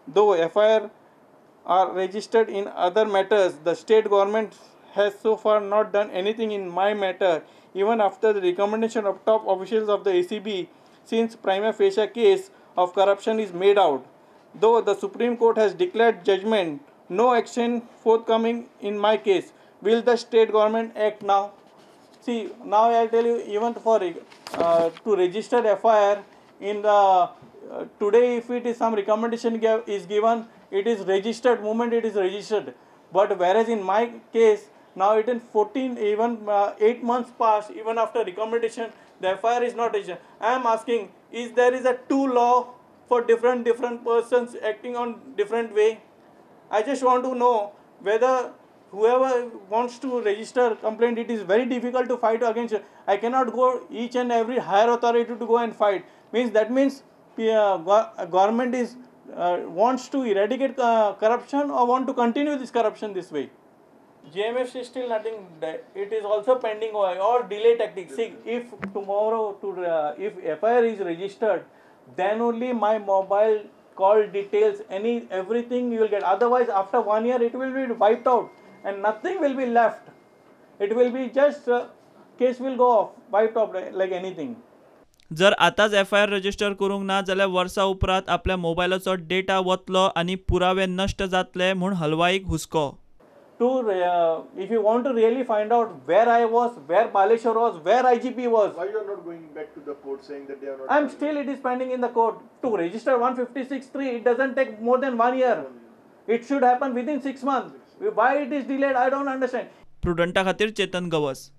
Though FIR are registered in other matters, the state government has so far not done anything in my matter, even after the recommendation of top officials of the ACB, since prima facie case of corruption is made out. Though the Supreme Court has declared judgment, no action forthcoming in my case. Will the state government act now? See, now I'll tell you, even for to register FIR in the today, if it is some recommendation is given, it is registered moment it is registered. But whereas in my case, now it in 14, even 8 months past, even after recommendation, the FIR is not registered. I am asking, is there is a two law for different persons acting on different way? I just want to know whether whoever wants to register complaint, it is very difficult to fight against. I cannot go each and every higher authority to go and fight. That means government is wants to eradicate corruption or want to continue this corruption this way. GMF is still nothing. It is also pending or delay tactics. See, if tomorrow if FIR is registered, then only my mobile call details, everything you will get. Otherwise, after 1 year, it will be wiped out and nothing will be left. It will be just case will go off, wiped off like anything. जर आतांच FIR register करूंक ना जाल्यार वर्सां उपरांत आपल्या मोबायलाचो data वतलो आनी पुरावे नश्ट जातले म्हूण हलवाईक हुस्को. If you want to really find out where I was, where Baleshwar was, where IGP was. Why you are not going back to the court saying that they are not? I'm still, it is pending in the court. To register 156(3), it doesn't take more than 1 year. It should happen within 6 months. Why it is delayed, I don't understand. प्रुडंटा खातीर चेतन गवस.